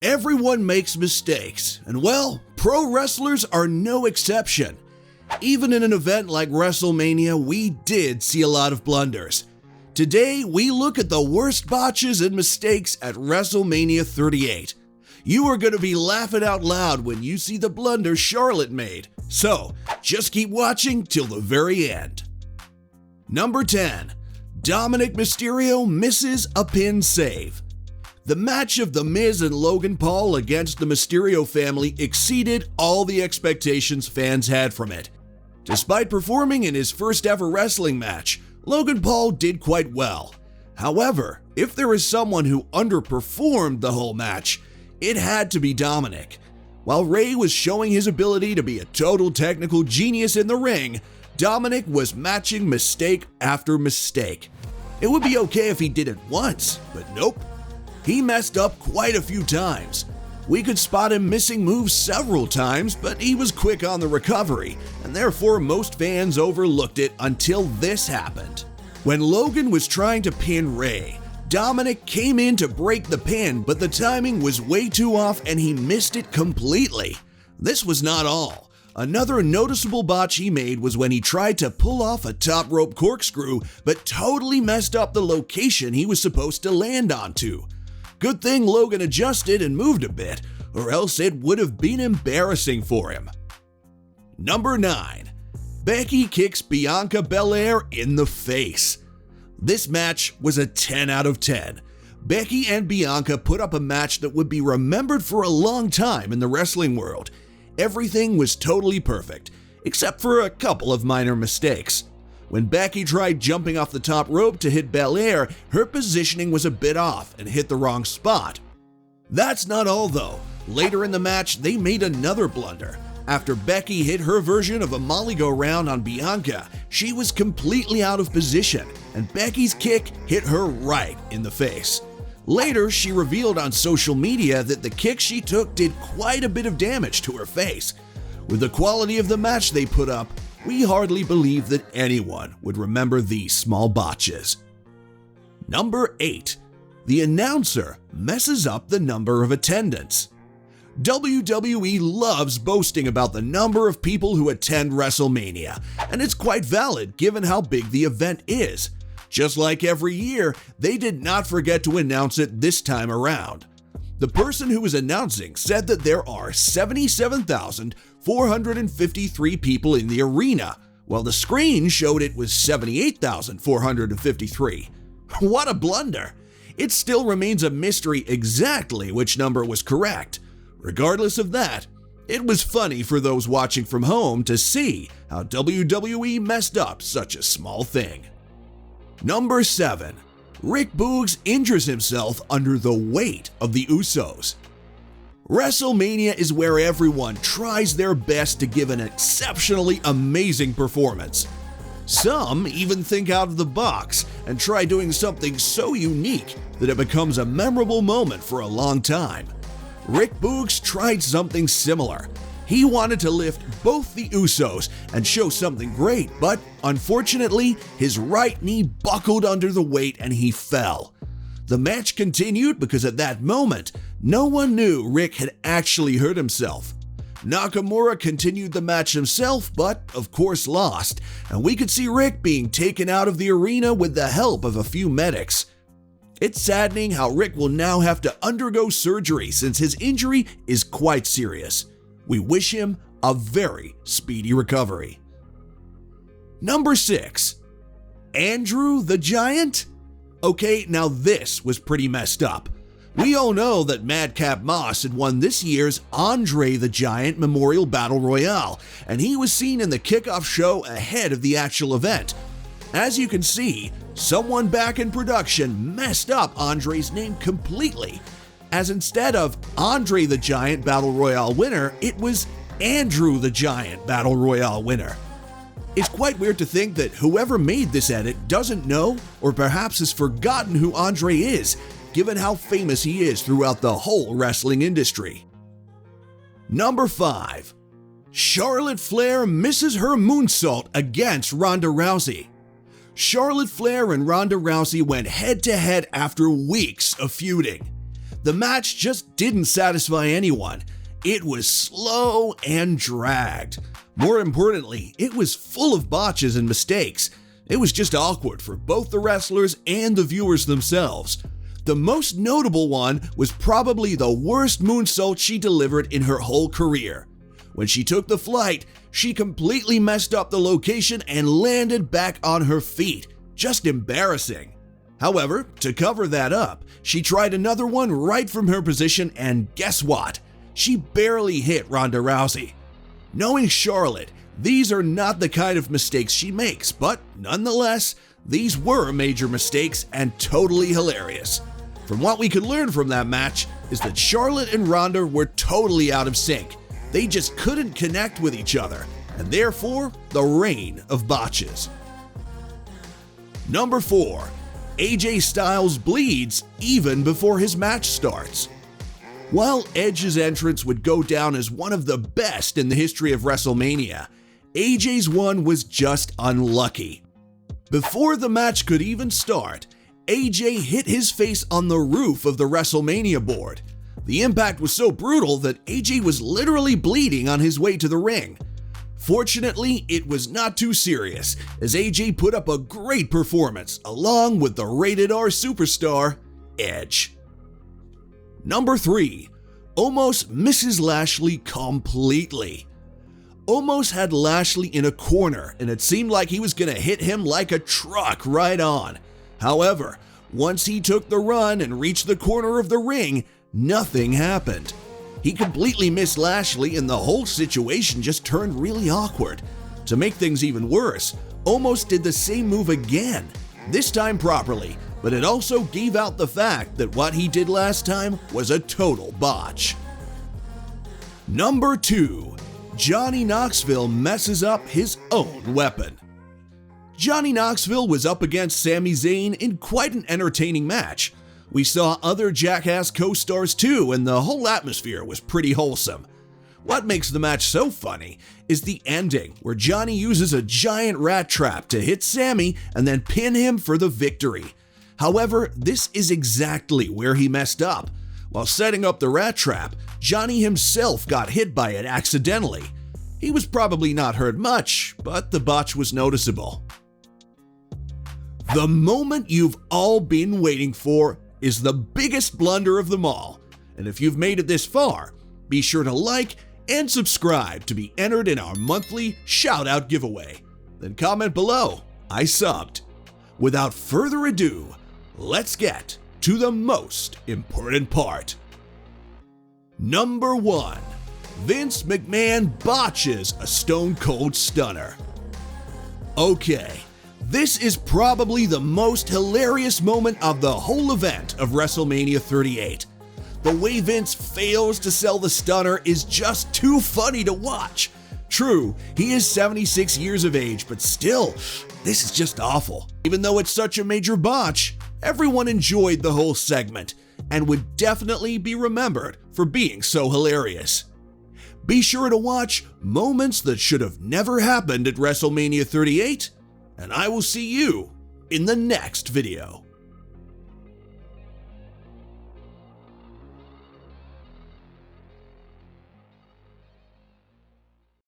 Everyone makes mistakes, and well, pro wrestlers are no exception. Even in an event like WrestleMania, we did see a lot of blunders. Today, we look at the worst botches and mistakes at WrestleMania 38. You are going to be laughing out loud when you see the blunder Charlotte made, so just keep watching till the very end. Number 10. Dominic Mysterio misses a pin save. The match of The Miz and Logan Paul against the Mysterio family exceeded all the expectations fans had from it. Despite performing in his first ever wrestling match, Logan Paul did quite well. However, if there is someone who underperformed the whole match, it had to be Dominic. While Ray was showing his ability to be a total technical genius in the ring, Dominic was matching mistake after mistake. It would be okay if he did it once, but nope. He messed up quite a few times. We could spot him missing moves several times, but he was quick on the recovery, and therefore most fans overlooked it until this happened. When Logan was trying to pin Ray, Dominic came in to break the pin, but the timing was way too off and he missed it completely. This was not all. Another noticeable botch he made was when he tried to pull off a top rope corkscrew, but totally messed up the location he was supposed to land onto. Good thing Logan adjusted and moved a bit, or else it would have been embarrassing for him. Number 9. Becky kicks Bianca Belair in the face. This match was a 10 out of 10. Becky and Bianca put up a match that would be remembered for a long time in the wrestling world. Everything was totally perfect, except for a couple of minor mistakes. When Becky tried jumping off the top rope to hit Belair, her positioning was a bit off and hit the wrong spot. That's not all though. Later in the match, they made another blunder. After Becky hit her version of a molly-go-round on Bianca, she was completely out of position, and Becky's kick hit her right in the face. Later, she revealed on social media that the kick she took did quite a bit of damage to her face. With the quality of the match they put up, we hardly believe that anyone would remember these small botches. Number 8. The announcer messes up the number of attendants. WWE loves boasting about the number of people who attend WrestleMania, and it's quite valid given how big the event is. Just like every year, they did not forget to announce it this time around. The person who was announcing said that there are 77,453 people in the arena, while the screen showed it was 78,453. What a blunder! It still remains a mystery exactly which number was correct. Regardless of that, it was funny for those watching from home to see how WWE messed up such a small thing. Number 7. Rick Boogs injures himself under the weight of the Usos. WrestleMania is where everyone tries their best to give an exceptionally amazing performance. Some even think out of the box and try doing something so unique that it becomes a memorable moment for a long time. Rick Boogs tried something similar. He wanted to lift both the Usos and show something great, but unfortunately, his right knee buckled under the weight and he fell. The match continued because at that moment, no one knew Rick had actually hurt himself. Nakamura continued the match himself, but of course lost, and we could see Rick being taken out of the arena with the help of a few medics. It's saddening how Rick will now have to undergo surgery since his injury is quite serious. We wish him a very speedy recovery. Number 6. Andrew the Giant? Okay, now this was pretty messed up. We all know that Madcap Moss had won this year's Andre the Giant Memorial Battle Royale, and he was seen in the kickoff show ahead of the actual event. As you can see, someone back in production messed up Andre's name completely, as instead of Andre the Giant Battle Royale winner, it was Andrew the Giant Battle Royale winner. It's quite weird to think that whoever made this edit doesn't know or perhaps has forgotten who Andre is, given how famous he is throughout the whole wrestling industry. Number 5. Charlotte Flair misses her moonsault against Ronda Rousey. Charlotte Flair and Ronda Rousey went head-to-head after weeks of feuding. The match just didn't satisfy anyone. It was slow and dragged. More importantly, it was full of botches and mistakes. It was just awkward for both the wrestlers and the viewers themselves. The most notable one was probably the worst moonsault she delivered in her whole career. When she took the flight, she completely messed up the location and landed back on her feet. Just embarrassing. However, to cover that up, she tried another one right from her position, and guess what? She barely hit Ronda Rousey. Knowing Charlotte, these are not the kind of mistakes she makes, but nonetheless, these were major mistakes and totally hilarious. From what we could learn from that match is that Charlotte and Ronda were totally out of sync. They just couldn't connect with each other, and therefore, the reign of botches. Number 4. AJ Styles bleeds even before his match starts. While Edge's entrance would go down as one of the best in the history of WrestleMania, AJ's one was just unlucky. Before the match could even start, AJ hit his face on the roof of the WrestleMania board. The impact was so brutal that AJ was literally bleeding on his way to the ring. Fortunately, it was not too serious, as AJ put up a great performance along with the rated R superstar, Edge. Number 3. Omos misses Lashley completely. Omos had Lashley in a corner, and it seemed like he was going to hit him like a truck right on. However, once he took the run and reached the corner of the ring, nothing happened. He completely missed Lashley, and the whole situation just turned really awkward. To make things even worse, Omos did the same move again, this time properly, but it also gave out the fact that what he did last time was a total botch. Number 2. Johnny Knoxville messes up his own weapon. Johnny Knoxville was up against Sami Zayn in quite an entertaining match. We saw other Jackass co-stars too, and the whole atmosphere was pretty wholesome. What makes the match so funny is the ending, where Johnny uses a giant rat trap to hit Sami and then pin him for the victory. However, this is exactly where he messed up. While setting up the rat trap, Johnny himself got hit by it accidentally. He was probably not hurt much, but the botch was noticeable. The moment you've all been waiting for is the biggest blunder of them all. And if you've made it this far, be sure to like and subscribe to be entered in our monthly shout-out giveaway. Then comment below, I subbed. Without further ado, let's get to the most important part. Number 1. Vince McMahon botches a Stone Cold Stunner. Okay, this is probably the most hilarious moment of the whole event of WrestleMania 38. The way Vince fails to sell the stunner is just too funny to watch. True, he is 76 years of age, but still, this is just awful. Even though it's such a major botch, everyone enjoyed the whole segment and would definitely be remembered for being so hilarious. Be sure to watch Moments That Should Have Never Happened at WrestleMania 38, and I will see you in the next video.